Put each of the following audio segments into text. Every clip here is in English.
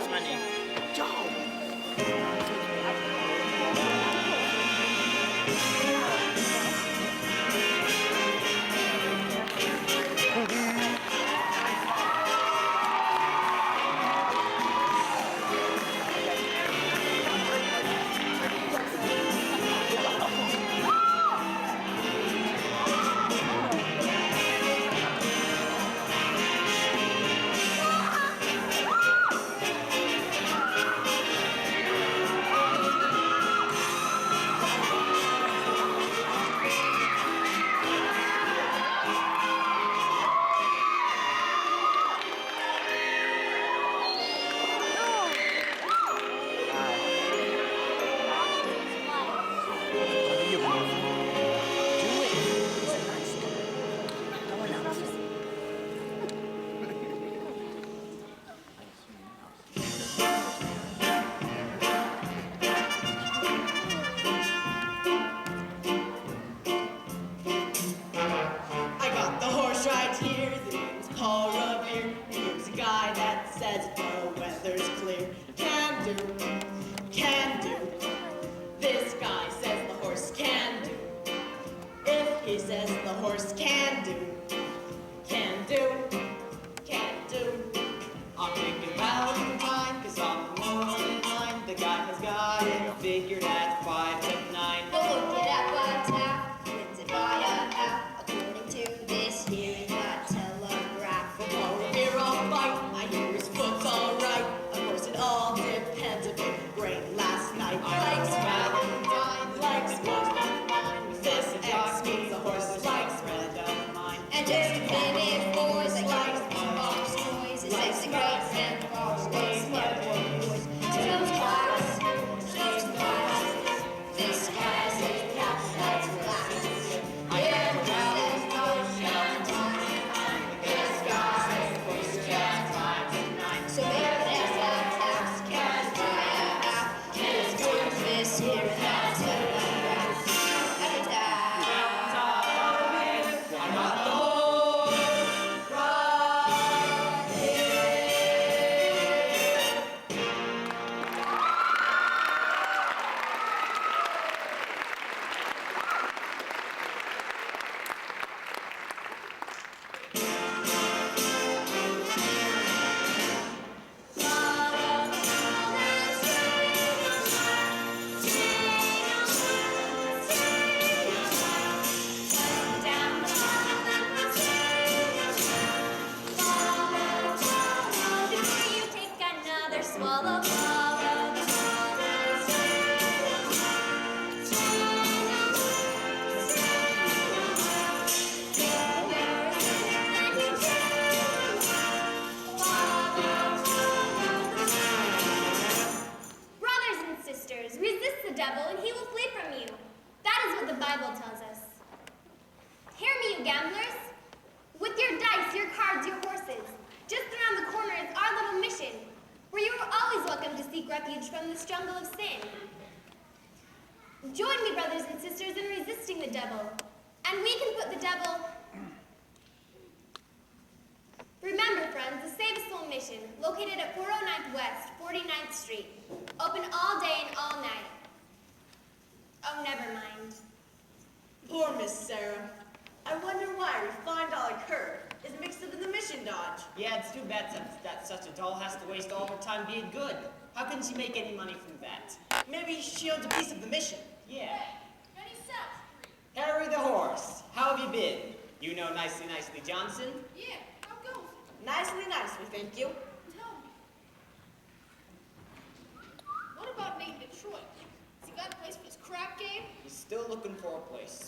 What's my name? Joe.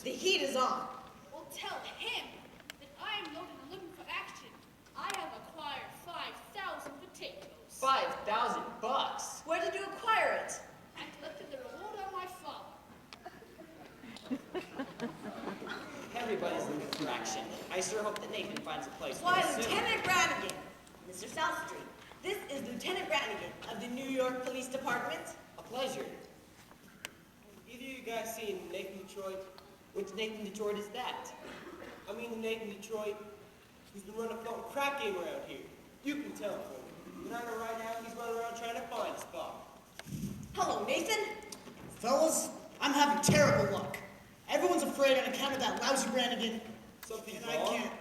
The heat is on. Well, tell him that I am loaded and looking for action. I have acquired 5,000 potatoes. 5,000 bucks? Where did you acquire it? I collected the reward on my father. Everybody's looking for action. I sure hope that Nathan finds a place for Why, us soon. Lieutenant Brannigan, Mr. Southstreet. This is Lieutenant Brannigan of the New York Police Department. A pleasure. Either of you guys seen Nathan Detroit? Which Nathan Detroit is that? I mean the Nathan Detroit who's been running a floating crack game around here. You can tell from him. Banana right now, he's running around trying to find a spot. Hello, Nathan. Fellas, I'm having terrible luck. Everyone's afraid on account of that lousy Brannigan, Something and I wrong, can't.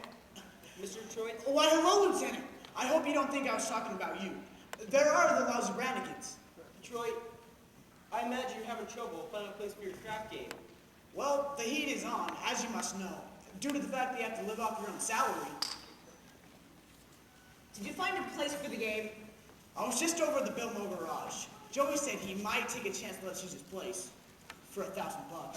Mr. Detroit? Why, hello, Lieutenant. I hope you don't think I was talking about you. There are the lousy Brannigans. Detroit, I imagine you're having trouble finding a place for your craft game. Well, the heat is on, as you must know, due to the fact that you have to live off your own salary. Did you find a place for the game? I was just over at the Bilmo Garage. Joey said he might take a chance to let us use his place for $1,000.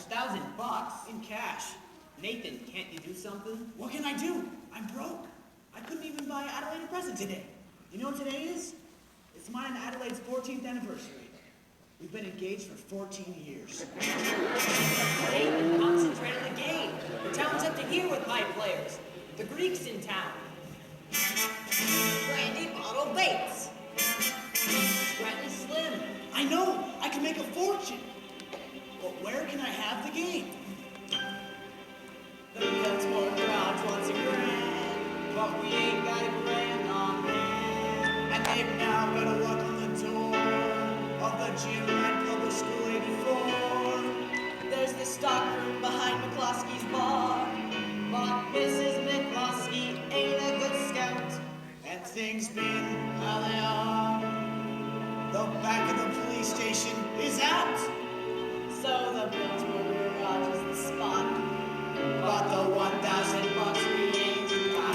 $1,000? In cash. Nathan, can't you do something? What can I do? I'm broke. I couldn't even buy Adelaide a present today. You know what today is? It's mine and Adelaide's 14th anniversary. We've been engaged for 14 years. Nathan, concentrate on the game. The town's up to here with high players. The Greek's in town. Brandy Bottle Bates. Scranton Slim. I know! I can make a fortune! But where can I have the game? The Biltmore Garage wants a grand, but we ain't got a grand on hand. And they've now got a lock on the door of the gym at Public School 84. There's the stock room behind McCloskey's bar. But Mrs. McCloskey ain't a good scout. And things been how they are. The back of the police station is out. So the Biltmore Garage is the spot. But the $1,000 we ain't got.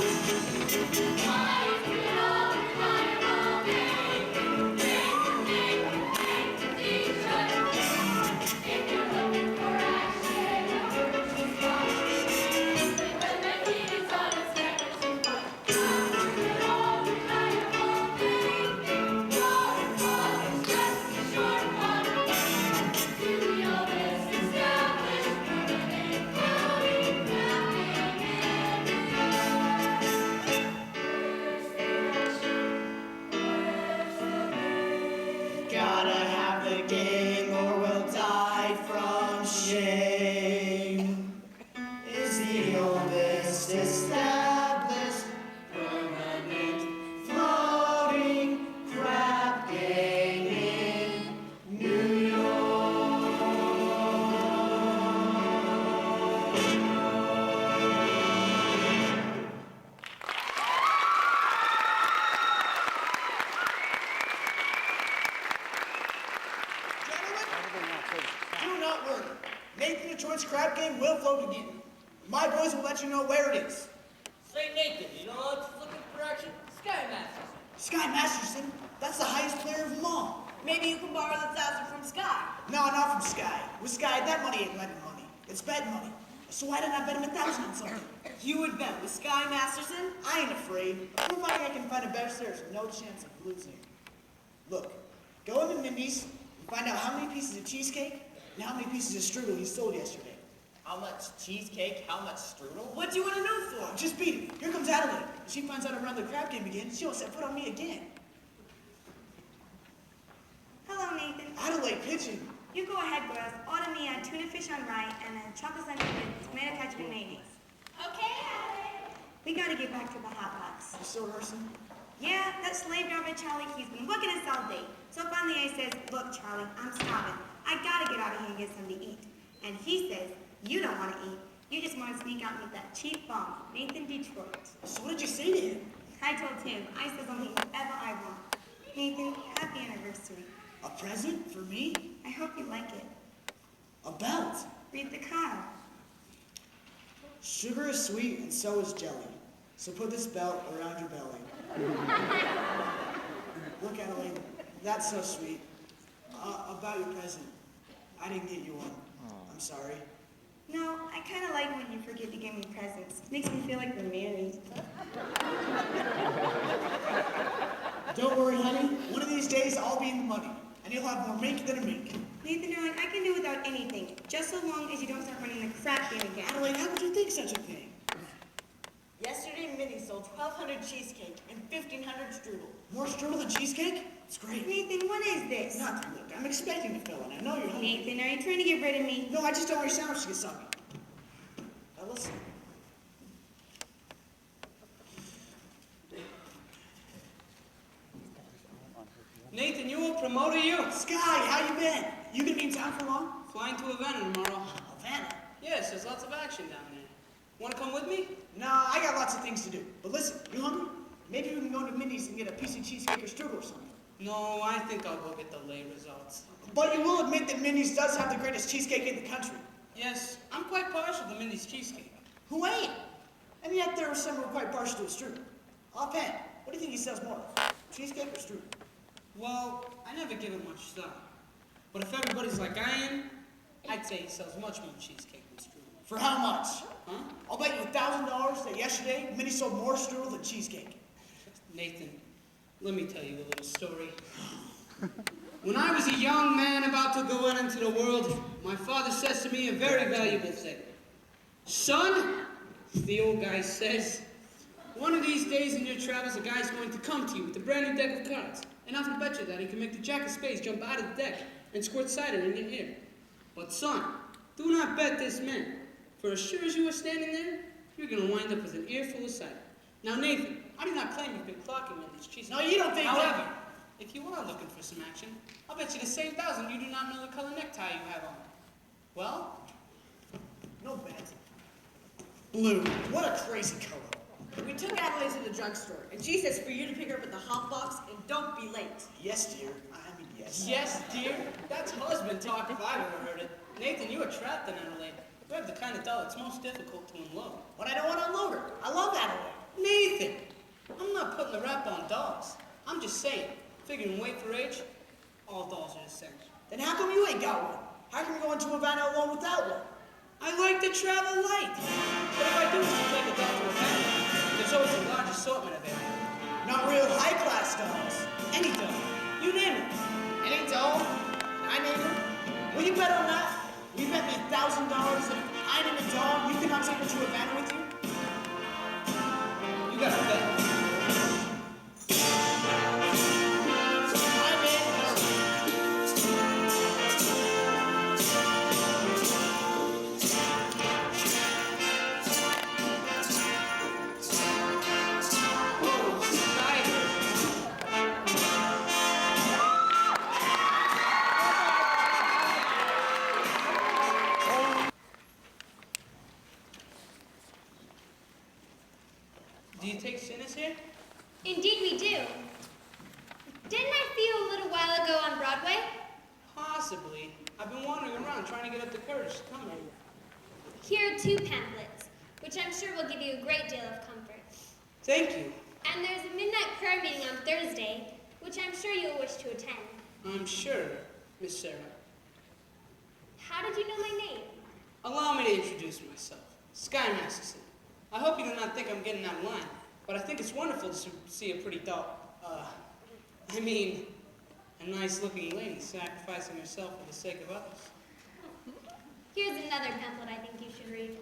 Gotta have the game or we'll die from shame. Is the oldest established permanent floating crab game in New York. Do not worry. Nathan Detroit's crab game will float again. My boys will let you know where it is. Say, Nathan, you know what's looking for action? Sky Masters. Sky Masterson, that's the highest player of them all. Maybe you can borrow the 1,000 from Sky. No, not from Sky. With Sky, that money ain't lending money. It's betting money. So why didn't I bet him 1,000 on something? You would bet with Sky Masterson? I ain't afraid. Providing I can find a better player, there's no chance of losing. Look, go into Mindy's and find out how many pieces of cheesecake and how many pieces of strudel he sold yesterday. How much cheesecake? How much strudel? What do you want to know for? Just beat him. Here comes Adelaide. If she finds out around the crab game again, she'll set foot on me again. Hello, Nathan. Adelaide pitching. You go ahead, girls. Order me a tuna fish on rye and a chocolate sundae with tomato ketchup and mayonnaise. Okay, Adelaide. We gotta get back to the hot box. You still rehearsing? Yeah, that slave driver Charlie, he's been working us all day. So finally I says, look, Charlie, I'm starving. I gotta get out of here and get something to eat. And he says, you don't want to eat. You just want to sneak out and eat that cheap bomb, Nathan Detroit. So what did you say to him? I told him, I says I'll eat whatever I want. Nathan, happy anniversary. A present for me? I hope you like it. A belt. Read the card. Sugar is sweet and so is jelly. So put this belt around your belly. Look, Adelaide, that's so sweet. About your present. I didn't get you one. I'm sorry. No, I kind of like when you forget to give me presents. Makes me feel like we're married. Don't worry, honey. One of these days I'll be in the money, and you'll have more mink than a mink. Nathan, darling, I can do without anything, just so long as you don't start running the crap game again. Adelaide, how could you think such a thing? Yesterday, Minnie sold 1,200 cheesecake and 1,500 strudel. More strudel than cheesecake? It's great. Nathan, what is this? Nothing, look. I'm expecting to fill in. I know you're hungry. Nathan, are you trying to get rid of me? No, I just don't want your sandwich to get soggy. Now listen. Sky, how you been? You gonna be in town for long? Flying to Havana tomorrow. Havana? Yes, there's lots of action down there. Want to come with me? Nah, I got lots of things to do. But listen, you hungry? Maybe we can go to Mindy's and get a piece of cheesecake or strudel or something. No, I think I'll go get the lay results. But you will admit that Mindy's does have the greatest cheesecake in the country. Yes, I'm quite partial to Mindy's cheesecake. Who ain't? And yet there are some who are quite partial to a strudel. Offhand, what do you think he sells more? Cheesecake or strudel? Well, I never give it much thought. But if everybody's like I am, I'd say he sells much more cheesecake than strudel. For how much? Huh? I'll bet you $1,000 that yesterday Mindy sold more strudel than cheesecake. Nathan, let me tell you a little story. When I was a young man about to go out into the world, my father says to me a very valuable thing. Son, the old guy says, one of these days in your travels, a guy's going to come to you with a brand new deck of cards. And I can bet you that he can make the jack of spades jump out of the deck and squirt cider in your ear. But son, do not bet this man. For as sure as you are standing there, you're going to wind up with an ear full of cider. Now, Nathan, I do not claim you've been clocking me on these cheeses. No, you don't think However, if you are looking for some action, I'll bet you the same $1,000 you do not know the color necktie you have on. Well? No bet. Blue. What a crazy color. We took Adelaide to the drugstore, and she says for you to pick her up at the hot box and don't be late. Yes, dear. I mean, yes. Yes, dear. That's husband talk if I've ever heard it. Nathan, you are trapped in Adelaide. You have the kind of doll that's most difficult to unload. But I don't want to unload her. I love Adelaide. Nathan, I'm not putting the rap on dolls. I'm just saying, figuring weight for age, all dolls are the same. Then how come you ain't got one? How can you go into Havana alone without one? I like to travel light. But if I do wish to take a doll to Havana, there's always a large assortment available. Not real high-class dolls. Any doll. You name it. Any doll? I name her. Will you bet on that? You bet me $1,000 that if I name a doll, you cannot take her to Havana with you? You got a bet. I'm in. Oh, cider. Do you take sinners here? Indeed we do. Didn't I see you a little while ago on Broadway? Possibly. I've been wandering around trying to get up the courage to come here. Here are 2 pamphlets, which I'm sure will give you a great deal of comfort. Thank you. And there's a midnight prayer meeting on Thursday, which I'm sure you'll wish to attend. I'm sure, Miss Sarah. How did you know my name? Allow me to introduce myself. Sky Masterson. I hope you do not think I'm getting out of line, but I think it's wonderful to see a pretty doll. A nice-looking lady sacrificing herself for the sake of others. Here's another pamphlet I think you should read.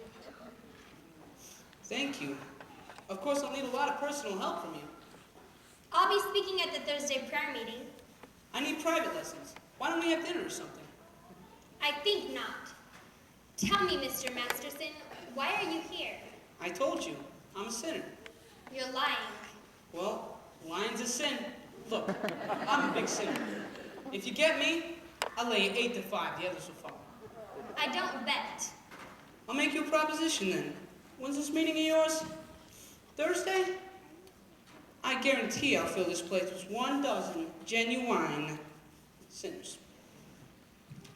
Thank you. Of course, I'll need a lot of personal help from you. I'll be speaking at the Thursday prayer meeting. I need private lessons. Why don't we have dinner or something? I think not. Tell me, Mr. Masterson, why are you here? I told you, I'm a sinner. You're lying. Well, lying's a sin. Look, I'm a big sinner. If you get me, I'll lay you 8 to 5. The others will follow. I don't bet. I'll make you a proposition then. When's this meeting of yours? Thursday? I guarantee I'll fill this place with 1 dozen genuine sinners.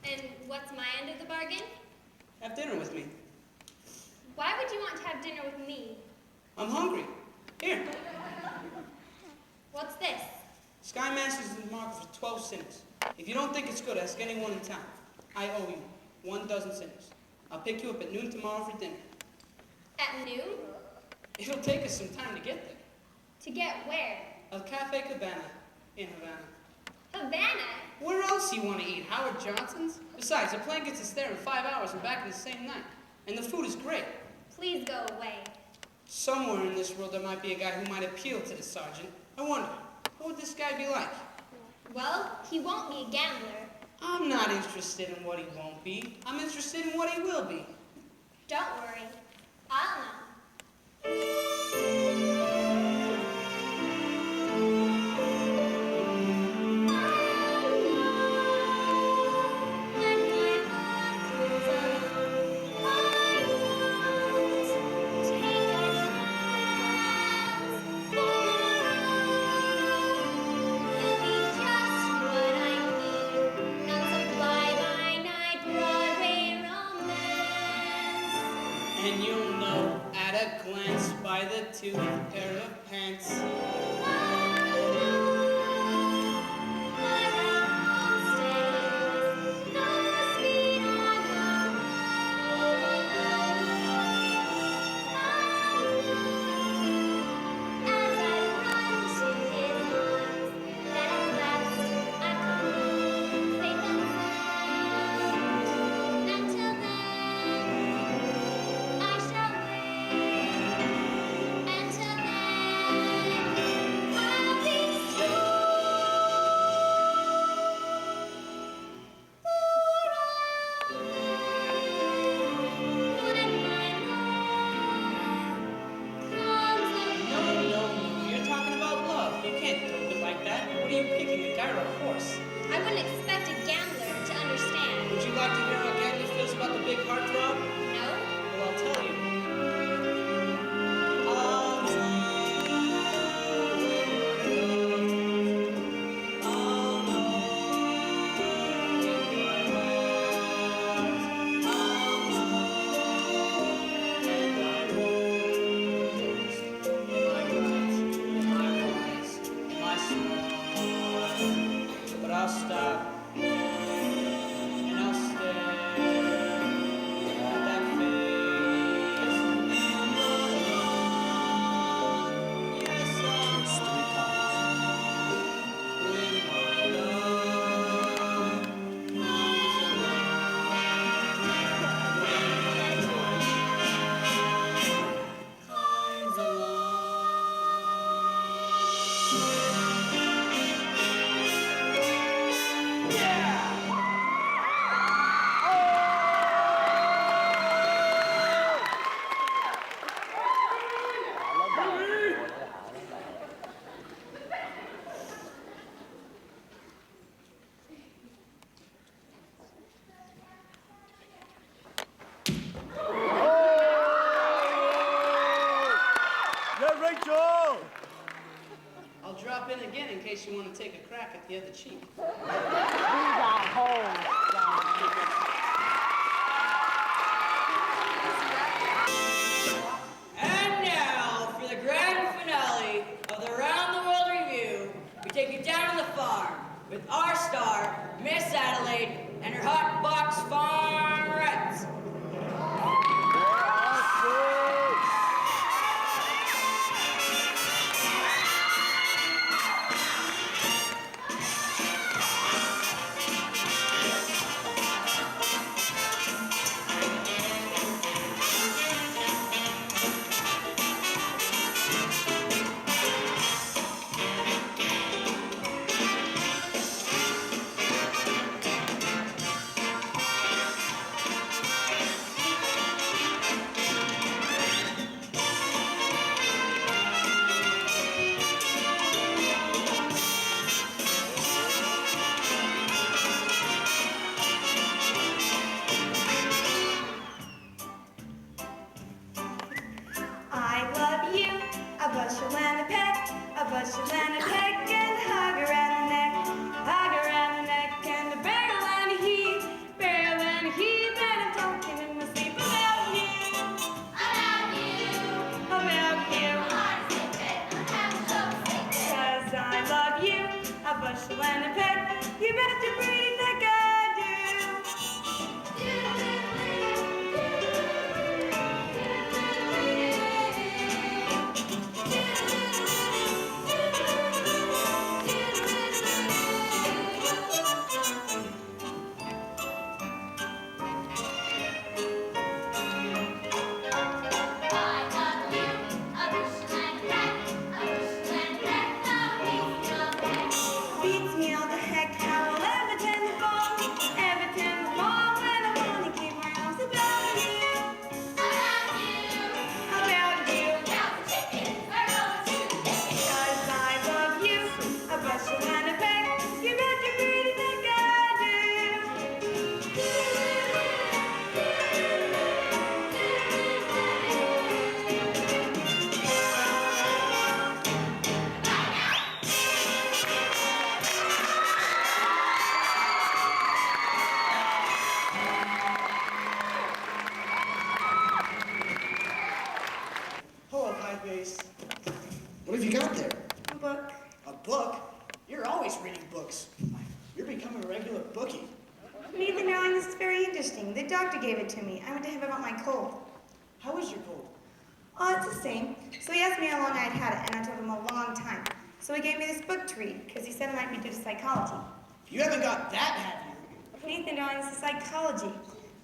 And what's my end of the bargain? Have dinner with me. Why would you want to have dinner with me? I'm hungry. Here. What's this? Sky Masters is marked for 12 sinners. If you don't think it's good, ask anyone in town. I owe you 1 dozen sinners. I'll pick you up at noon tomorrow for dinner. At noon? It'll take us some time to get there. To get where? El Cafe Cabana in Havana. Havana? Where else do you want to eat? Howard Johnson's? Besides, the plane gets us there in 5 hours and back in the same night. And the food is great. Please go away. Somewhere in this world there might be a guy who might appeal to the sergeant. I wonder, what would this guy be like? Well, he won't be a gambler. I'm not interested in what he won't be. I'm interested in what he will be. Don't worry. I'll know. And you'll know at a glance by the two pair of pants. You're talking about love. You can't do it like that. What are you picking, a guy or a horse? I wouldn't expect a gambler to understand. Would you like to hear how Gandhi feels about the big heartthrob? No? Well, I'll tell you. But I'll stop and I'll stare at that face. Yes, when my love comes I'll drop in again in case you want to take a crack at the other cheek. And now, for the grand finale of the Round the World Review, we take you down to the farm with our star, Miss Adelaide, and her hot box farmerettes. doctor gave it to me. I went to him about my cold. How is your cold? Oh, it's the same. So he asked me how long I'd had it, and I told him a long time. So he gave me this book to read, because he said it might be due to psychology. You haven't got that, have you? Nathan, darling, this is psychology.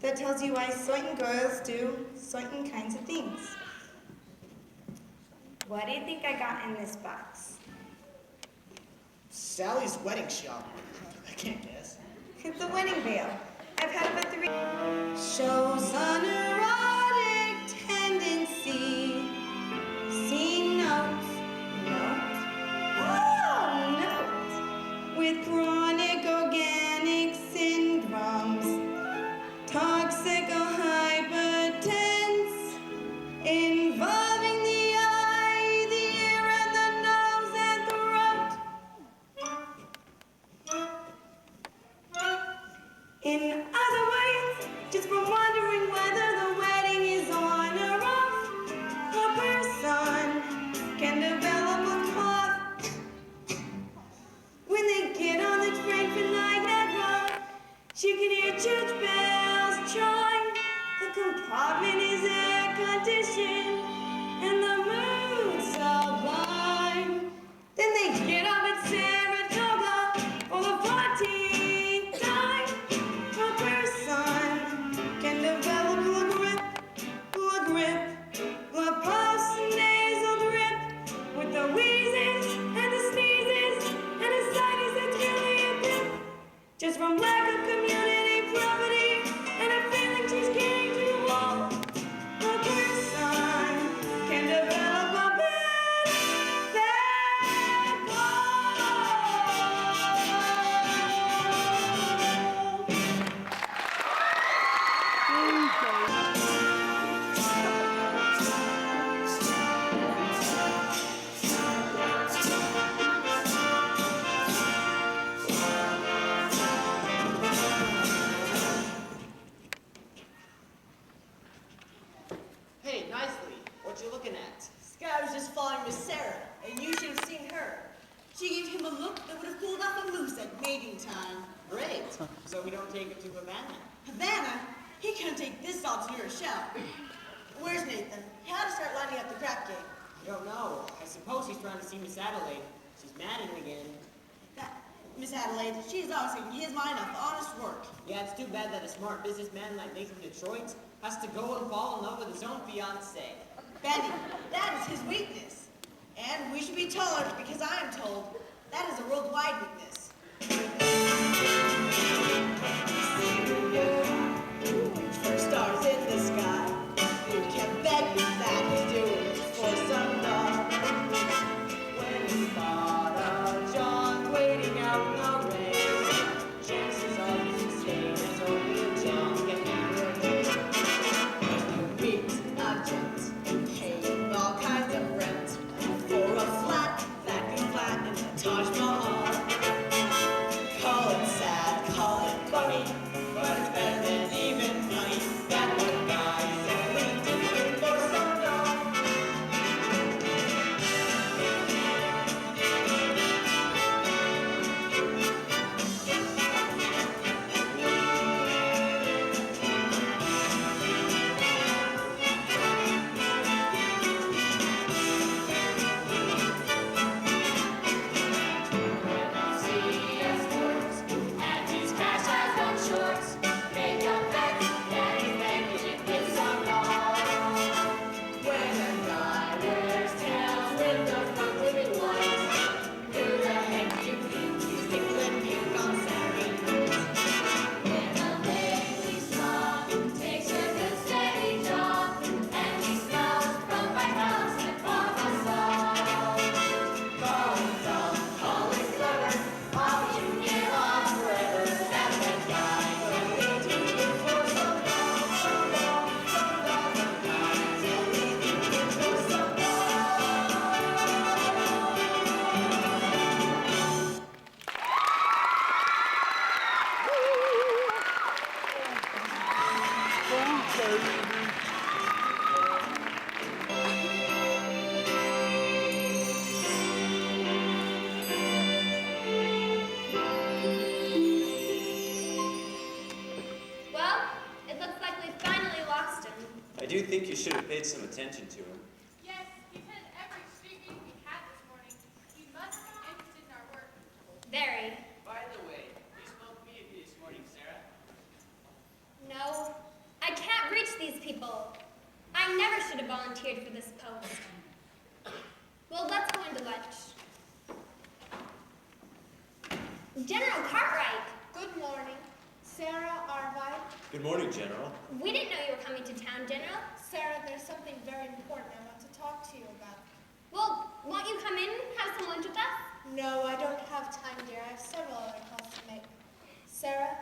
That tells you why certain girls do certain kinds of things. What do you think I got in this box? Sally's wedding shop. I can't guess. It's a wedding veil. I've had it for 3 shows an erotic tendency. See notes. Oh, notes. With chronic organic syndromes. Toxic or hypertense. Involving the eye, the ear, and the nose and throat. In other words, just from wondering whether the wedding is on or off, a person can develop a cough. When they get on the train for Niagara, she can hear church bells chime. The compartment is air conditioned, and the mood sublime. Then they get up at Saratoga for the 14th time. A person can develop a grip, post-nasal drip, with the wheezes and the sneezes and a sinus that's really a grip. Just from lack of community property and a feeling she's getting too old. A person can develop a bad Hey, nicely. What you looking at? Sky was just following Miss Sarah, and you should have seen her. She gave him a look that would have pulled off a moose at mating time. Great. So we don't take it to Havana. Havana, he couldn't take this doll to New Rochelle. Where's Nathan? He had to start lining up the crap game. I don't know. I suppose he's trying to see Miss Adelaide. She's mad at him again. That Miss Adelaide, she's always taking his mind off honest work. Yeah, it's too bad that a smart businessman like Nathan Detroit has to go and fall in love with his own fiancée. Benny, that is his weakness. And we should be tolerant because I am told that is a worldwide weakness. For stars in the sky, you can bet that he's doing it for some dog. When he spot a John waiting out in the rain, chances of him staying as only a John can be. You meet a gent, paying all kinds of rent for a flat that can flatten the Taj Mahal. Call it sad, call it funny, but it's better than even money. That one guy's only doing it for some dog. Well, it looks like do think you should have paid some attention to him. Yes, he attended every street meeting we had this morning. He must be interested in our work. Very. By the way, you spoke to me this morning, Sarah. No, I can't reach these people. I never should have volunteered for this post. Well, let's go into lunch. General Cartwright! Good morning. Sarah Arvide. Good morning, General. We didn't know you were coming to town, General. Sarah, there's something very important I want to talk to you about. Well, won't you come in and have some lunch with us? No, I don't have time, dear. I have several other calls to make. Sarah,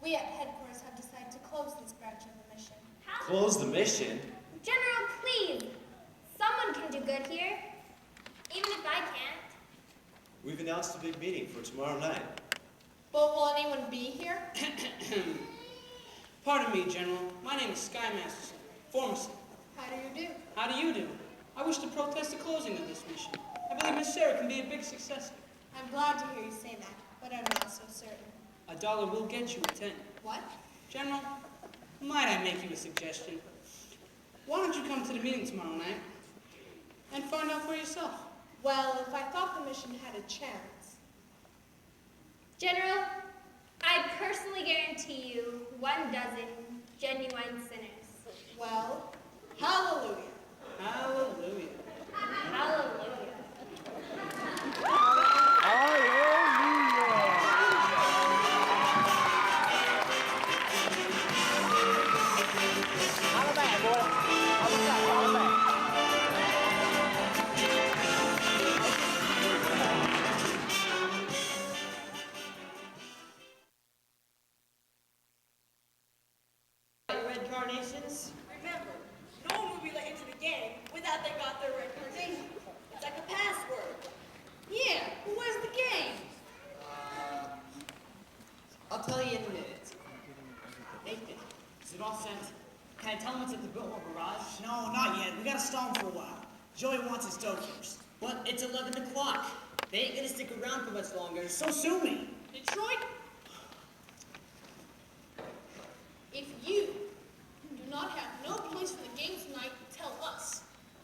we at headquarters have decided to close this branch of the mission. How? Close the mission? General, please. Someone can do good here, even if I can't. We've announced a big meeting for tomorrow night. But will anyone be here? Pardon me, General. My name is Sky Masterson, Formacy. How do you do? How do you do? I wish to protest the closing of this mission. I believe Miss Sarah can be a big success. I'm glad to hear you say that, but I'm not so certain. $1 will get you a 10. What? General, might I make you a suggestion? Why don't you come to the meeting tomorrow night and find out for yourself? Well, if I thought the mission had a chance. General, I personally guarantee you 12 genuine sinners. Well, hallelujah. Hallelujah. Hallelujah. Red carnations? Remember, no one will be let into the game without they got their red carnation. It's like a password. Yeah, but where's the game? I'll tell you in a minute. Nathan, is it all sent? Can I tell him it's at the Biltmore Garage? No, not yet. We gotta stall him for a while. Joey wants his dough first. But it's 11 o'clock. They ain't gonna stick around for much longer. So sue me. Detroit? If you do not have no place for the game tonight, tell us,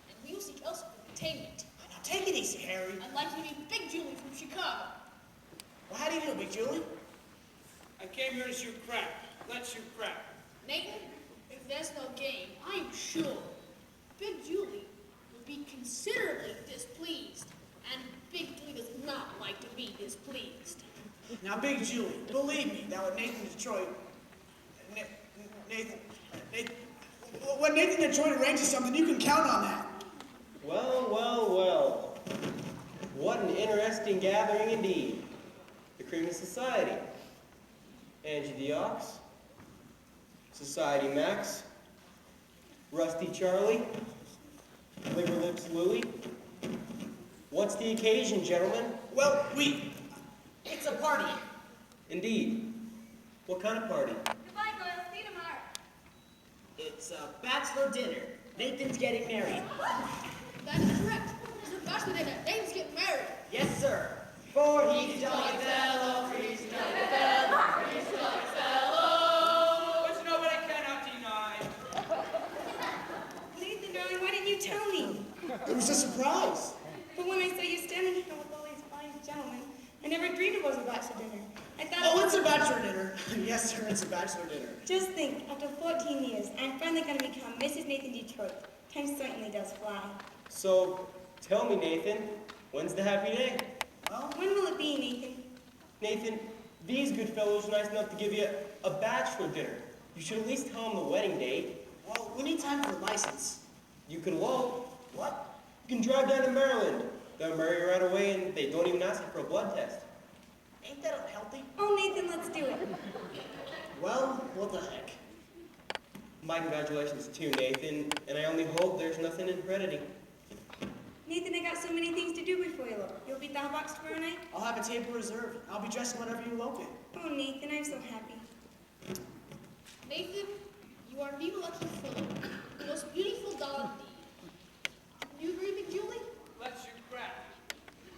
and we will seek elsewhere for entertainment. Now take it easy, Harry. I'd like you to meet Big Julie from Chicago. Well, how do you do, Big Julie? I came here to shoot crap. Let's shoot crap. Nathan, if there's no game, I'm sure Big Julie would be considerably displeased, and Big Julie does not like to be displeased. Now, Big Julie, believe me, that when Nathan Detroit... When Nathan Detroit arranges something, you can count on that. Well, well, well. What an interesting gathering indeed. The cream of society. Angie the Ox, Society Max, Rusty Charlie, Liver Lips Louie. What's the occasion, gentlemen? Well, It's a party. Indeed. What kind of party? Goodbye, Doyle. See you tomorrow. It's a bachelor dinner. Nathan's getting married. That is correct. It's a bachelor dinner. Nathan's getting married. Yes, sir. For he's a jolly fellow, he's a jolly fellow, he's a jolly fellow. Which nobody cannot deny. Nathan, darling, why didn't you tell me? it was a surprise. But when I saw you standing here with all these fine gentlemen, I never dreamed it was a bachelor dinner. I thought Oh, it's a bachelor dinner. Yes, sir, it's a bachelor dinner. Just think, after 14 years, I'm finally going to become Mrs. Nathan Detroit. Time certainly does fly. So, tell me, Nathan, when's the happy day? Well, When will it be, Nathan? Nathan, these good fellows are nice enough to give you a bachelor dinner. You should at least tell them the wedding date. well, we need time for a license. You can elope. What? You can drive down to Maryland. They'll marry you right away and they don't even ask you for a blood test. Ain't that unhealthy? Oh, Nathan, let's do it. Well, what the heck? My congratulations to you, Nathan, and I only hope there's nothing in heredity. Nathan, I got so many things to do before you elope. You'll be at the hot box tomorrow night? I'll have a table reserved. I'll be dressed in whatever you elope in. Oh, Nathan, I'm so happy. Nathan, you are indeed a lucky fellow. The most beautiful doll indeed. You agree, Big Julie? Let's shoot crap.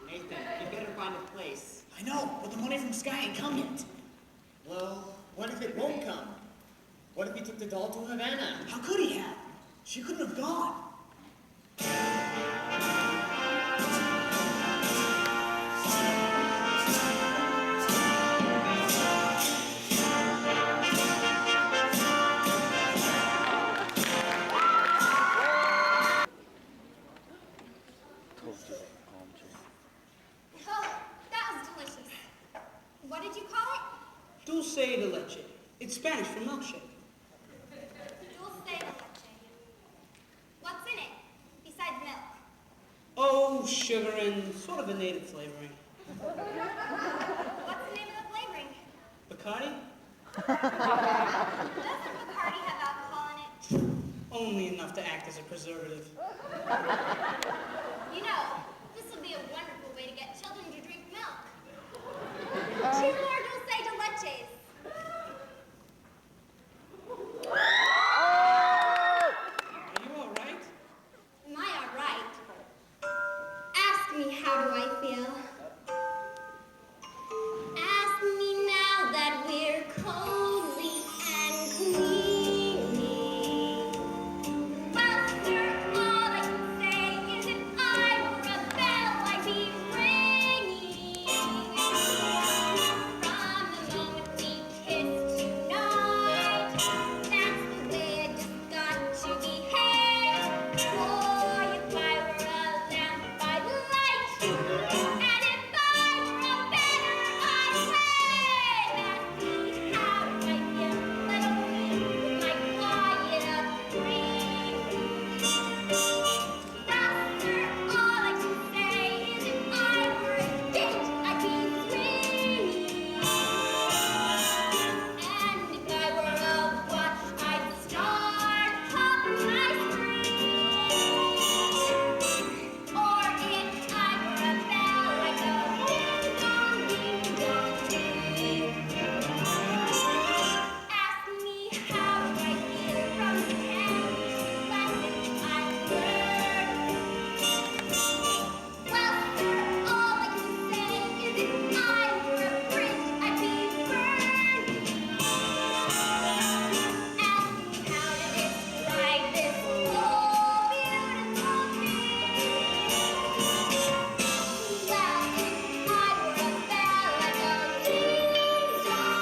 Nathan, you better find a place. I know, but the money from Sky ain't come yet. Well, what if it won't come? What if he took the doll to Havana? How could he have? She couldn't have gone. Oh, that was delicious. What did you call it? Dulce de leche. It's Spanish for milkshake. Dulce de leche. What's in it, besides milk? Oh, sugar and sort of a native flavoring. What's the name of the flavoring? Bacardi? Doesn't Bacardi have alcohol in it? Only enough to act as a preservative. You know, this would be a wonderful way to get children to drink milk. 2 more dulce de leches. Are you all right? Am I all right? Ask me, how do I feel? Ask me now that we're cozy and cleaning. Well, sir, all I can say is if I were a bell, I'd be ringing. From the moment we kissed tonight, that's the way I just got to behave. Boy, if I were a lamp, I'd light you. And if I were a banner, I'd wave. Ask me how do I feel? Let me with my quiet upbringing. Well, sir, all I can say is if I were a gate, I'd be swinging. And if I were a watch, I'd start up my spring. Or if I were a bell, I'd go ding dong, ding dong, ding. Ask me how do I feel from the Spanish lesson I learned. Well, sir, all I can say is if I were a prince, I'd be burning. Ask me how to describe this whole beautiful thing. Well, if I were a bell, I'd go ding dong,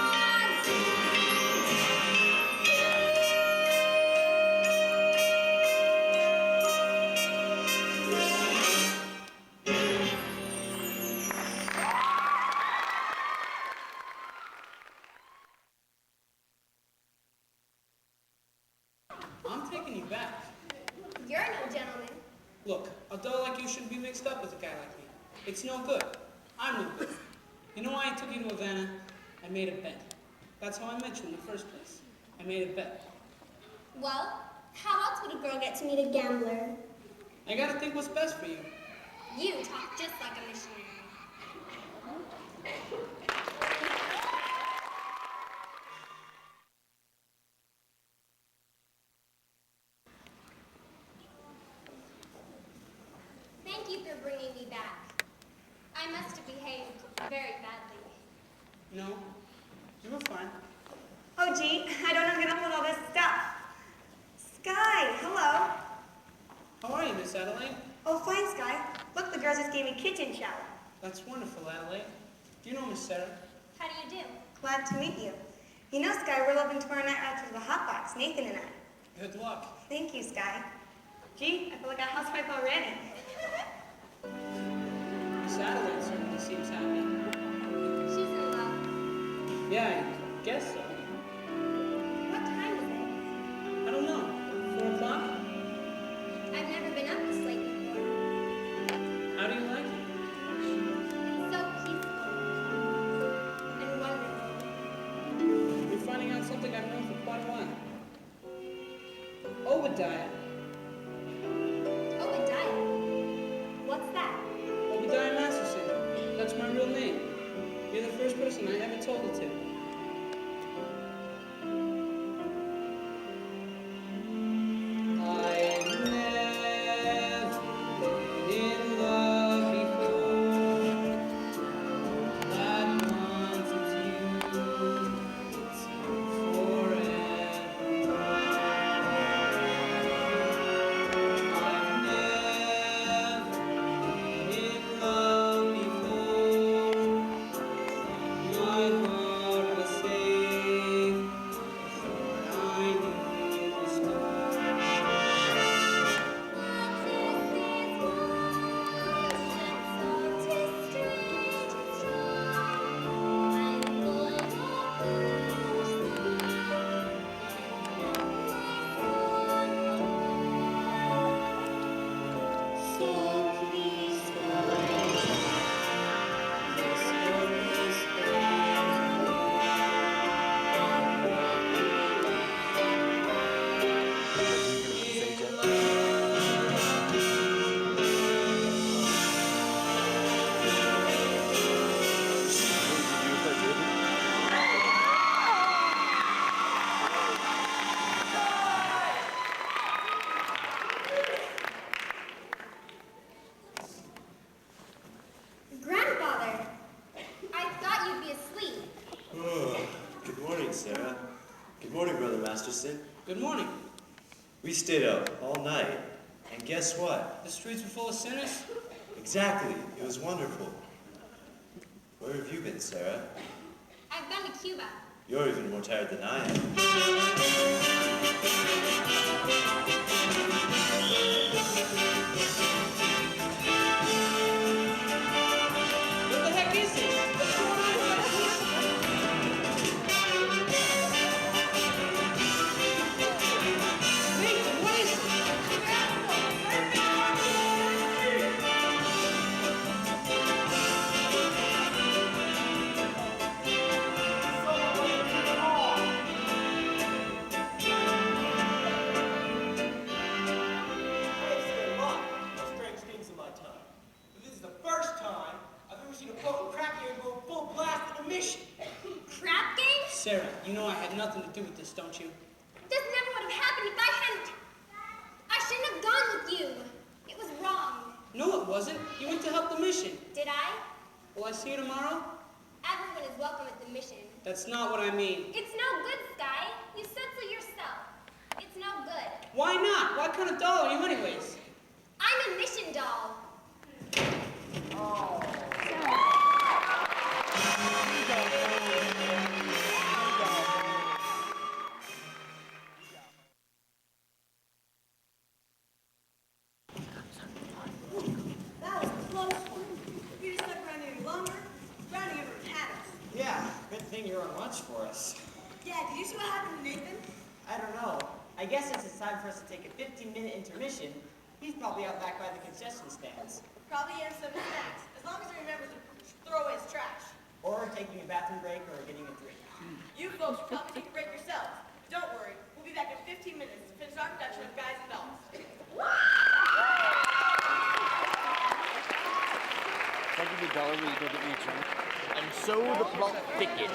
I'm taking you back. You're no gentleman. Look, a doll like you shouldn't be mixed up with a guy like me. It's no good. I'm no good. You know why I took you to Havana? I made a bet. That's how I met you in the first place. I made a bet. Well, how else would a girl get to meet a gambler? I gotta think what's best for you. You talk just like a missionary. Thank you for bringing me back. I must have behaved very badly. No, you were fine. Oh, gee, I don't know how to get on with all this stuff. Sky, hello. How are you, Miss Adelaide? Oh, fine, Sky. Look, the girls just gave me kitchen shower. That's wonderful, Adelaide. Do you know Miss Sarah? How do you do? Glad to meet you. You know, Sky, we're leaving tomorrow night right to the hot box, Nathan and I. Good luck. Thank you, Sky. Gee, I feel like a housewife already. Miss Adelaide certainly seems happy. She's in love. Yeah, I guess so. What time is it? I don't know. 4 o'clock? I've never been up this late before. How do you like it? It's so peaceful and wonderful. You're finding out something I've known for quite a while. Obadiah. Obadiah? What's that? Obadiah Masterson. That's my real name. You're the first person I ever told it to. I've never been in love before. That once it's you, it's forever. Masterson. Good morning. We stayed up all night, and guess what? The streets were full of sinners? Exactly. It was wonderful. Where have you been, Sarah? I've been to Cuba. You're even more tired than I am. What the heck is this? What's going on here? Nathan, what is it? I've seen a lot of strange things in my time. But this is the first time I've ever seen a boat crack here and go full blast at a mission. Crap game? Sarah, you know I had nothing to do with this, don't you? This never would have happened if I hadn't. I shouldn't have gone with you. It was wrong. No, it wasn't. You went to help the mission. Did I? Will I see you tomorrow? Everyone is welcome at the mission. That's not what I mean. It's no good, Sky. You said so yourself. It's no good. Why not? What kind of doll are you anyways? I'm a mission doll. That was a close one. If you just stuck around any longer, Brownie ever had us. Yeah, good thing you're on lunch for us. Dad, did you see what happened to Nathan? I don't know. I guess since it's time for us to take a 15-minute intermission, he's probably out back by the concession stands. Probably has some snacks, as long as he remembers to throw away his trash. Or taking a bathroom break or getting a drink. You folks should probably take a break yourselves. Don't worry, we'll be back in 15 minutes to finish our production of Guys and Dolls. If I give you a dollar, will you go get me a drink? And so the plot thickened.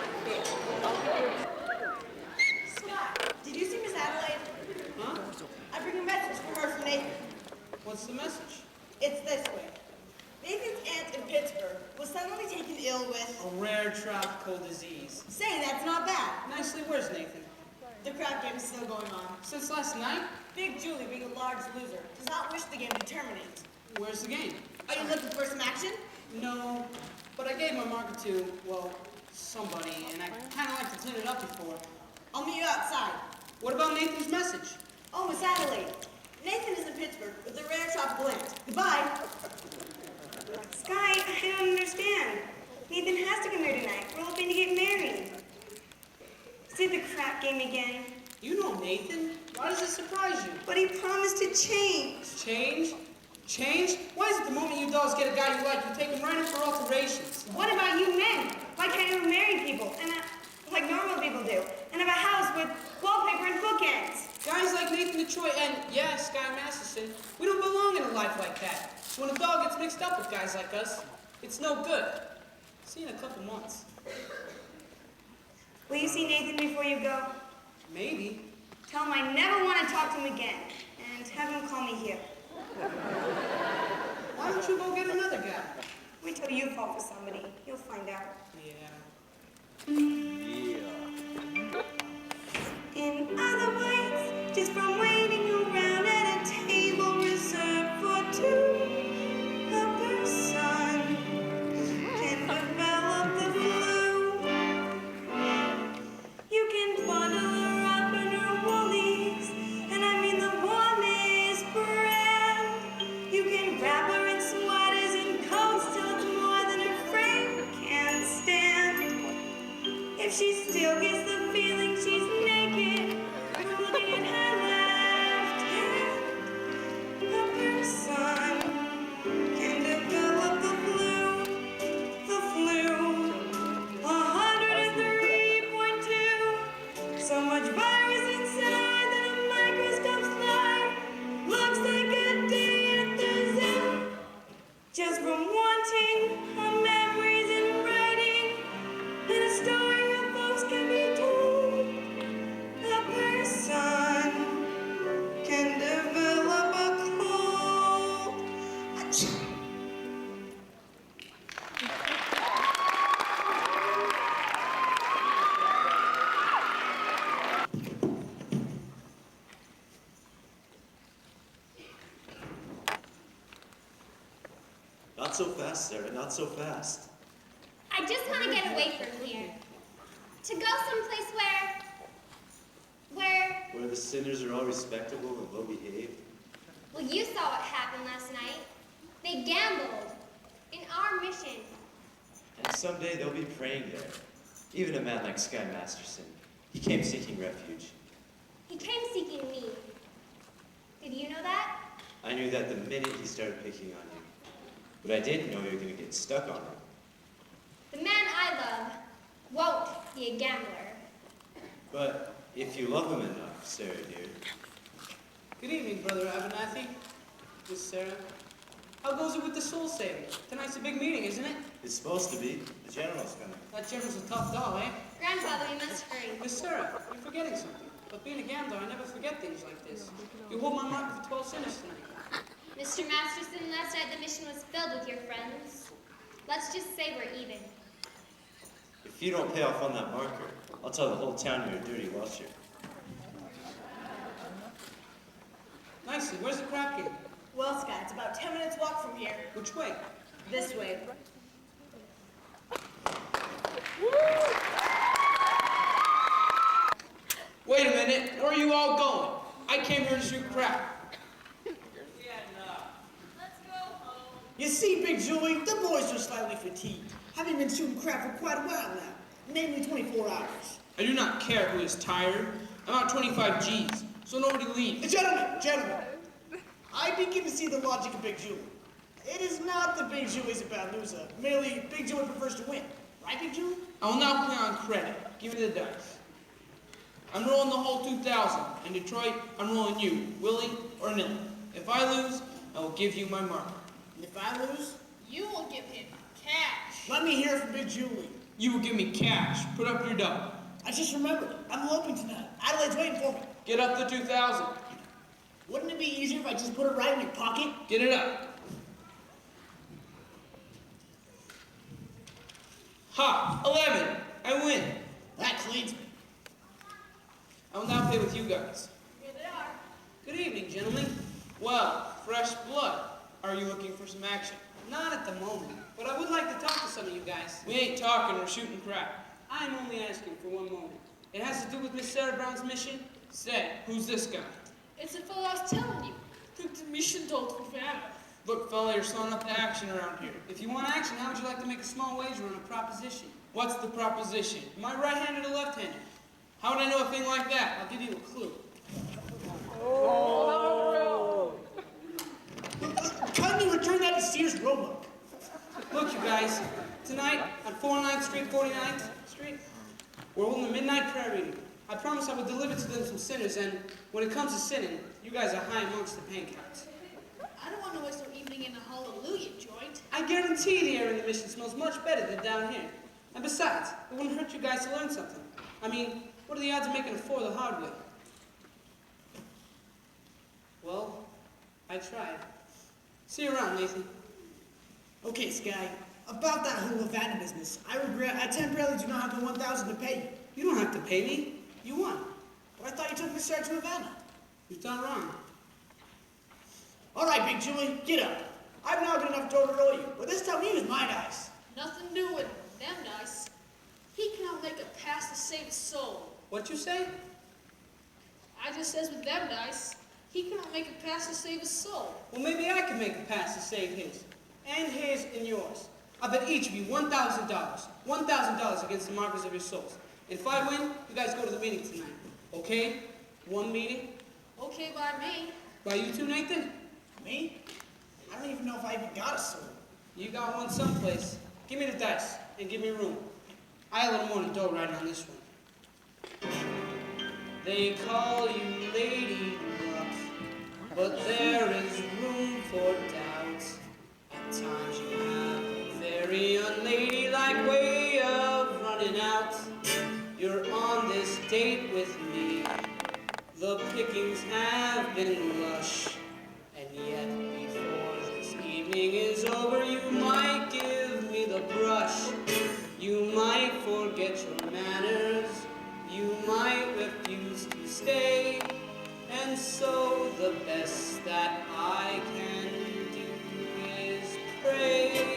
Scott, did you see Miss Adelaide? Huh? I bring a message from her from Nathan. What's the message? It's this way. Nathan's aunt in Pittsburgh was suddenly taken ill with... A rare tropical disease. Say, that's not bad. Nicely, where's Nathan? The crap game is still going on. Since last night? Big Julie, being a large loser, does not wish the game to terminate. Where's the game? Are you looking for some action? No, but I gave my marker to, well, somebody, and I kind of like to clean it up before. I'll meet you outside. What about Nathan's message? Oh, Miss Adelaide. Nathan is in Pittsburgh with a rare tropical ant. Goodbye. Sky, I don't understand. Nathan has to come here tonight. We're hoping to get married. Is it the crap game again? You know Nathan. Why does it surprise you? But he promised to change. Change? Change? Why is it the moment you dolls get a guy you like, you take him right in for alterations? What about you men? Why can't you marry people? And like normal people do. And have a house with wallpaper and bookends. Guys like Nathan Detroit and, yeah, Sky Masterson, we don't belong in a life like that. When a dog gets mixed up with guys like us, it's no good. See you in a couple months. Will you see Nathan before you go? Maybe. Tell him I never want to talk to him again. And have him call me here. Why don't you go get another guy? Wait till you fall for somebody. You'll find out. Yeah. In other words, just from waiting around at a table reserved for two, a person can develop the flu. You can bundle her up in her woolies, and I mean the warmest brand. You can wrap her in sweaters and coats till it's more than her frame can stand. If she still gets the feeling she's naked from looking at her Not so fast, Sarah, not so fast. I just want to get away from here. To go someplace Where the sinners are all respectable and well behaved. well, you saw what happened last night. They gambled in our mission. And someday they'll be praying there. Even a man like Sky Masterson. He came seeking refuge. He came seeking me. Did you know that? I knew that the minute he started picking on you. But I didn't know you were going to get stuck on him. The man I love won't be a gambler. But if you love him enough, Sarah dear. Good evening, Brother Abernathy. Miss Sarah. How goes it with the soul saving? Tonight's a big meeting, isn't it? It's supposed to be. The general's coming. That general's a tough doll, eh? Grandfather, we must hurry. Miss Sarah, you're forgetting something. But being a gambler, I never forget things like this. You hold my mark for 12 sinners tonight. Mr. Masterson, last night the mission was filled with your friends. Let's just say we're even. If you don't pay off on that marker, I'll tell the whole town you're a dirty washer. Nicely. Where's the crap game? Well, Sky, it's about 10 minutes walk from here. Which way? This way. Wait a minute. Where are you all going? I came here to shoot crap. You see, Big Julie, the boys are slightly fatigued. Having been shooting crap for quite a while now, namely 24 hours. I do not care who is tired. I'm out 25 G's, so nobody leaves. Gentlemen, I begin to see the logic of Big Julie. It is not that Big Julie's a bad loser, merely Big Julie prefers to win. Right, Big Julie? I will now play on credit. Give me the dice. I'm rolling the whole 2,000. In Detroit, I'm rolling you, willing or nilly. If I lose, I will give you my marker. And if I lose, You will give him cash. let me hear from Big Julie. You will give me cash. Put up your dough. I just remembered, I'm eloping tonight. Adelaide's waiting for me. Get up the 2,000. Wouldn't it be easier if I just put it right in your pocket? Get it up. Ha! 11. I win. That cleans me. I will now play with you guys. Here they are. Good evening, gentlemen. Well, fresh blood. Are you looking for some action? Not at the moment, but I would like to talk to some of you guys. We ain't talking or shooting crap. I'm only asking for one moment. It has to do with Miss Sarah Brown's mission. Say, who's this guy? It's the fellow I was telling you. Took the mission told for Vanna. Look, fella, you're slowing up the action around here. If you want action, how would you like to make a small wager on a proposition? What's the proposition? Am I right-handed or left-handed? How would I know a thing like that? I'll give you a clue. Kindly return that to Sears Roebuck. Look, you guys, tonight on 49th Street, 49th Street, we're holding a midnight prayer meeting. I promised I would deliver to them some sinners, and when it comes to sinning, you guys are high amongst the pancakes. I don't want to waste our evening in a hallelujah joint. I guarantee the air in the mission smells much better than down here. And besides, it wouldn't hurt you guys to learn something. I mean, what are the odds of making a 4 the hard way? Well, I tried. See you around, Nathan. Okay, Sky, about that whole Havana business, I regret I temporarily do not have the 1,000 to pay you. You don't have to pay me. You won. But I thought you took Miss Sarah to Havana. You've done wrong. All right, Big Julie, get up. I've now got enough dough to roll you, but this time you use my dice. Nothing doing. Them dice. He cannot make a pass to save his soul. What you say? I just says with them dice, he cannot make a pass to save his soul. Well, maybe I can make a pass to save his. And his and yours. I bet each of you $1,000. $1,000 against the markers of your souls. And if I win, you guys go to the meeting tonight. Okay? One meeting. Okay by me. By you two, Nathan? Me? I don't even know if I even got a soul. You got one someplace. Give me the dice and give me room. I have a little more than dough right on this one. They call you Lady Luck, but there is room for doubt. At times you have a very unladylike way of running out. You're on this date with me. The pickings have been lush, and yet before this evening is over, you might give me the brush. You might forget your manners. You might refuse to stay. And so the best that I can do is pray.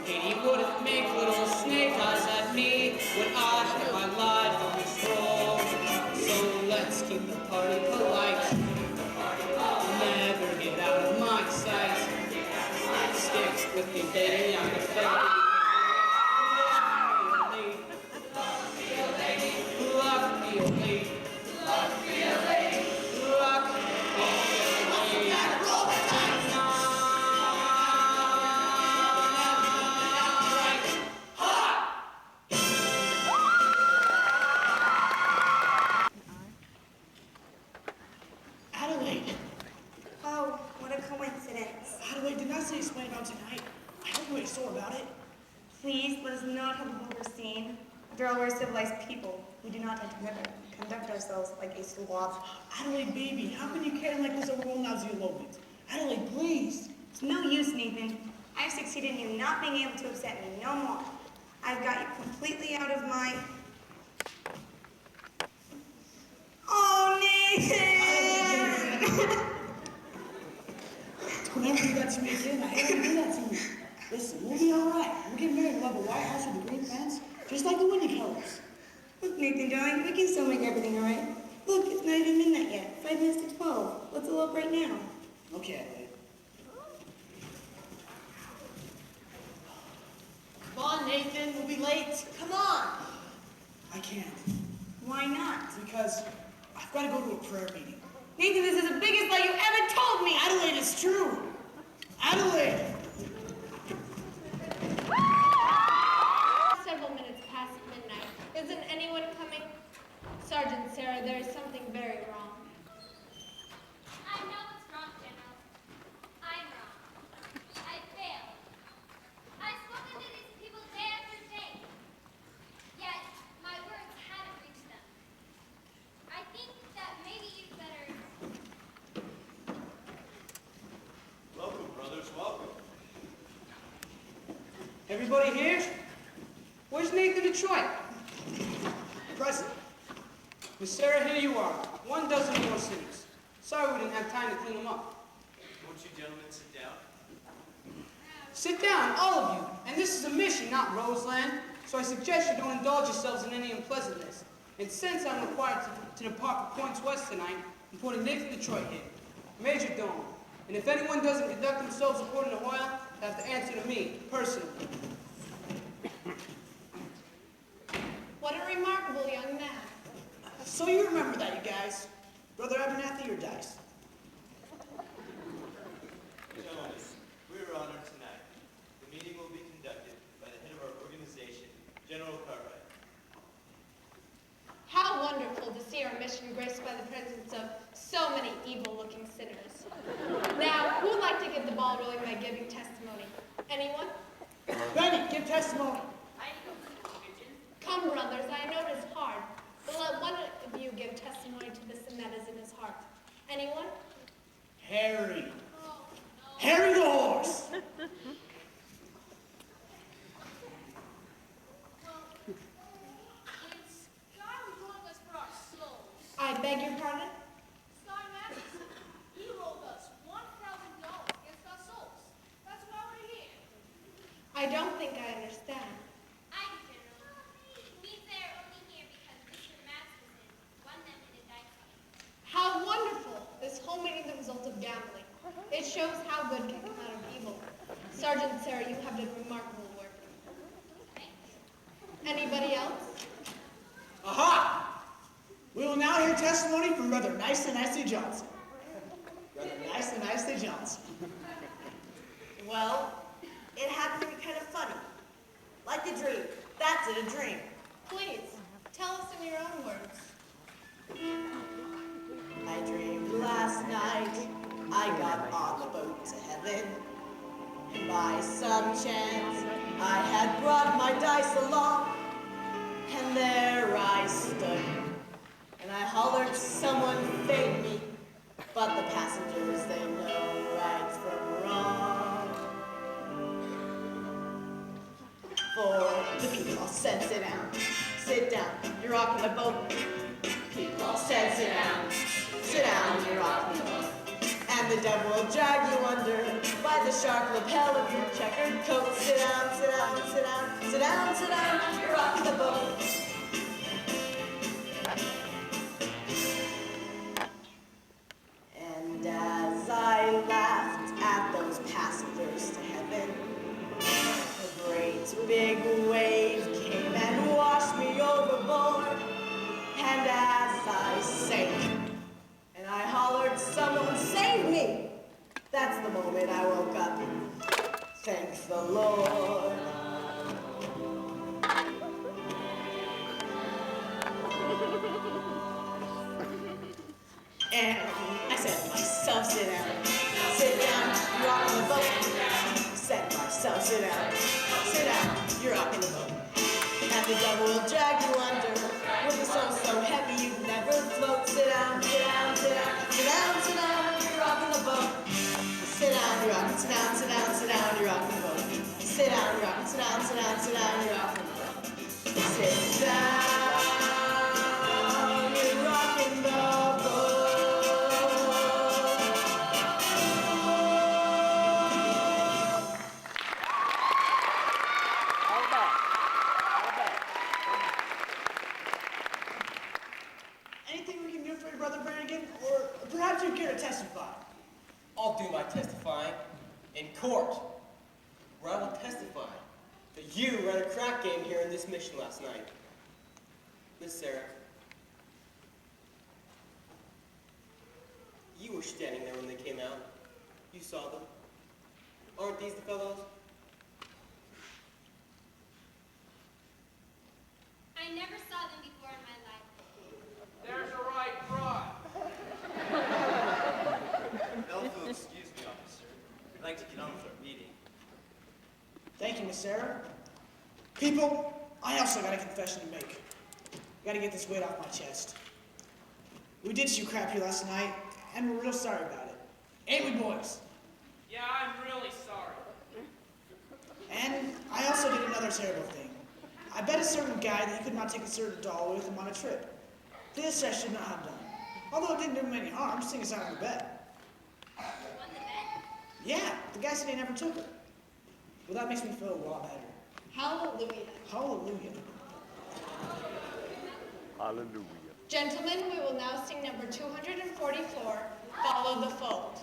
Katie wouldn't make little snake eyes at me when I had my life on control. So let's keep the party polite. Never get out of my sight. Stick with me, baby, I'm defending. Love me a lady. Love me a lady. Love me a lady. Rock me a lady. Adelaide! Oh, what a coincidence. Adelaide, did I say explain about tonight? I hope you ain't sore about it. Please, let us not have a vulgar scene. After all, we're civilized people. We do not conduct ourselves like a sloth. Adelaide, baby, how can you care like this over one Nazi elopement? Adelaide, please. It's no use, Nathan. I've succeeded in you not being able to upset me no more. I've got you completely out of my... Oh, Nathan! Don't ever do that to me again. I hate when you do that to me. Listen, we'll be all right. We'll get married. We'll have a white house with a green fence, just like the Windy colors. Look, Nathan, darling, we can still make everything all right. Look, it's not even midnight yet. 5 minutes to 12. Let's elope right now. Okay, Adelaide. Come on, Nathan, we'll be late. Come on. I can't, Why not? because I've got to go to a prayer meeting. Nathan, this is the biggest lie you ever told me! Adelaide, it's true. Adelaide! Several minutes past midnight. Isn't anyone coming? Sergeant Sarah, there is something very wrong. I know what's wrong, General. I'm wrong. I failed. I've spoken to these people day after day. Yet, my words haven't reached them. I think that maybe you'd better... Welcome, brothers, welcome. Everybody here? Where's Nathan Detroit? Present. Miss Sarah, here you are. 1 dozen more sinners. Sorry we didn't have time to clean them up. Won't you gentlemen sit down? Sit down, all of you. And this is a mission, not Roseland. So I suggest you don't indulge yourselves in any unpleasantness. And since I'm required to depart for Points West tonight, I'm putting Nathan Detroit here. Major Domo. And if anyone doesn't conduct themselves according to oil, they have to answer to me, personally. What a remarkable young man. So you remember that, you guys. Brother Abernathy or Dice? Gentlemen, we are honored tonight. The meeting will be conducted by the head of our organization, General Cartwright. How wonderful to see our mission graced by the presence of so many evil-looking sinners. Now, who would like to get the ball rolling by giving testimony? Anyone? Benny, give testimony. Come, brothers, I know it is hard, but let one of you give testimony to the sin that is in his heart. Anyone? Harry. Harry the horse. It's God who's ruling us for our souls. I beg your pardon? Sky Masterson, he rolled us $1,000 against our souls. That's why we're here. I don't think I understand. I'm General. Means they're only here because Mr. Masterson won them in a dice game. How wonderful! This whole meeting is the result of gambling. It shows how good can come out of evil. Sergeant Sarah, you have done remarkable work. Thank you. Anybody else? Aha! We will now hear testimony from Brother Nice and Nicely Johnson. Brother Nice and Nicely Johnson. Well, it happened to be kind of funny. Like a dream. That's it, a dream. Please, tell us in your own words. I dreamed last night I got on the boat to heaven. And by some chance, I had brought my dice along. And there I stood. And I hollered, someone fade me. But the passengers, they know right from wrong. For the people all said, sit down. Sit down, you're rocking the boat. People all said, sit down. Sit down, you're rocking the boat. And the devil will drag you under by the sharp lapel of your checkered coat. Sit down, Sit down, you're rocking the boat. And as I laughed at those passengers to heaven, a great big wave came and washed me overboard. And as I sank, and I hollered, "Someone save me!" That's the moment I woke up. Thank the Lord. And I said to myself, sit down, you're rocking the boat. Said to myself, sit down, you're rocking the boat. And the devil will drag you under with a soul so heavy you'd never float. Sit down, you're rocking the boat. Sit down, you're rocking, you're rocking the boat. Sit down, you're rocking, you're rocking the boat. Sit down, you're rocking the boat. Anything we can do for your brother Brannigan? Or perhaps you care to testify? I'll do my testifying in court, where I will testify that you ran a crack game here in this mission last night. Miss Sarah, you were standing there when they came out. You saw them. Aren't these the fellows? I never saw them before in my life. There's a right front. If you'll excuse me, officer, we'd like to get on with our meeting. Thank you, Miss Sarah. People, I also got a confession to make. Gotta get this weight off my chest. We did shoot crap here last night, and we're real sorry about it. Ain't we, boys? Yeah, I'm really sorry. And I also did another terrible thing. I bet a certain guy that he could not take a certain doll with him on a trip. This I should not have done. Although it didn't do him any harm, seeing as out of the bet. Won the bet? Yeah, the guy said he never took her. Well, that makes me feel a lot better. Hallelujah. Hallelujah. Hallelujah. Gentlemen, we will now sing number 244, Follow the Fold.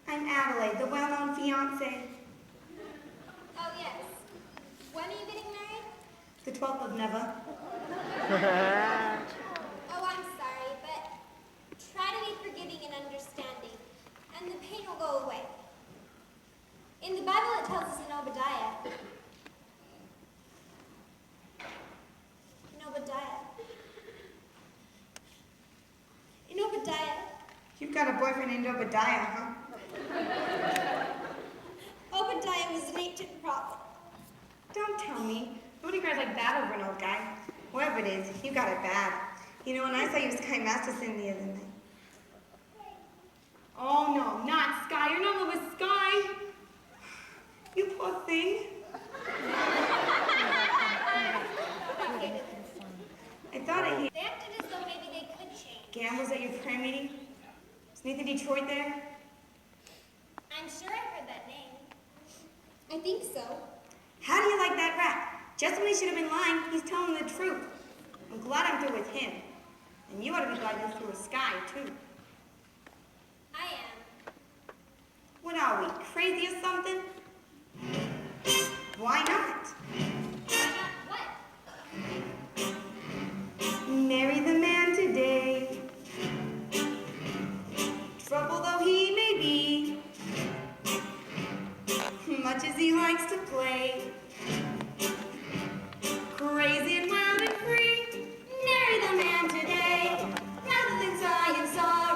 I'm Adelaide, the well-known fiancée. Oh, yes. When are you getting married? The 12th of never. Oh, I'm sorry, but try to be forgiving and understanding, and the pain will go away. In the Bible, it tells us in Obadiah. You've got a boyfriend named Obadiah, huh? Obadiah was an ancient prophet. Don't tell me. Nobody cries like that over an old guy. Whoever it is, you got it bad. You know, when I saw you with Sky Masterson the other night. Oh, no, not Sky. You're not in love with Sky. You poor thing. I thought I hate... They acted as though maybe they could change. Gambles at your prayer meeting? Is Nathan Detroit there? I'm sure I've heard that name. I think so. How do you like that rap? Just when he should have been lying, he's telling the truth. I'm glad I'm through with him. And you ought to be glad you're through with Sky, too. I am. What are we, crazy or something? Why not? Why not what? Marry the man today. Trouble though he may be, much as he likes to play, crazy and wild and free. Marry the man today, rather than die in sorrow.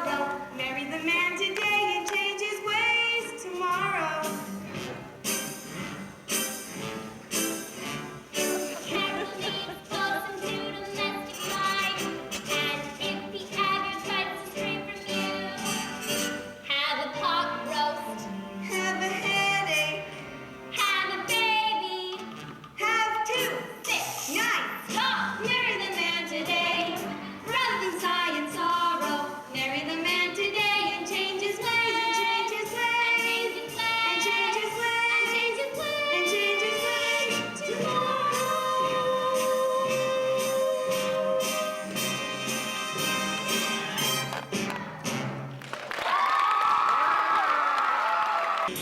Let's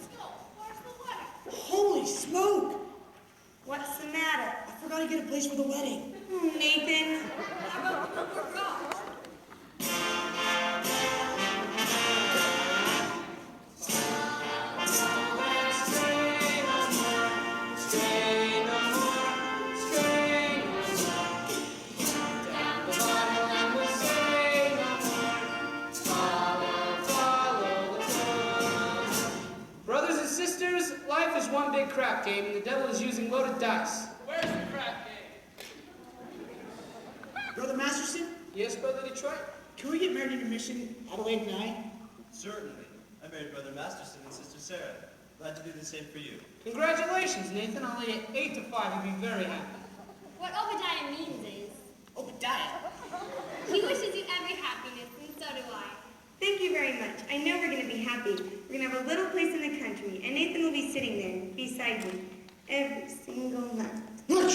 go. Where's the wedding? Holy smoke! What's the matter? I forgot to get a place for the wedding. Oh, Nathan. How about we work off? Brothers and sisters, life is one big crap game, and the devil is using loaded dice. Where's the crap game? Brother Masterson, Yes, Brother Detroit? can we get married in your mission, Adelaide and I? Certainly. I married Brother Masterson and Sister Sarah. Glad to do the same for you. Congratulations, Nathan. I'll lay it 8 to 5. You'll be very happy. What Obadiah means is, Obadiah. he wishes you every happiness, and so do I. Thank you very much. I know we're going to be happy. We're going to have a little place in the country, and Nathan will be sitting there beside me every single night. Look!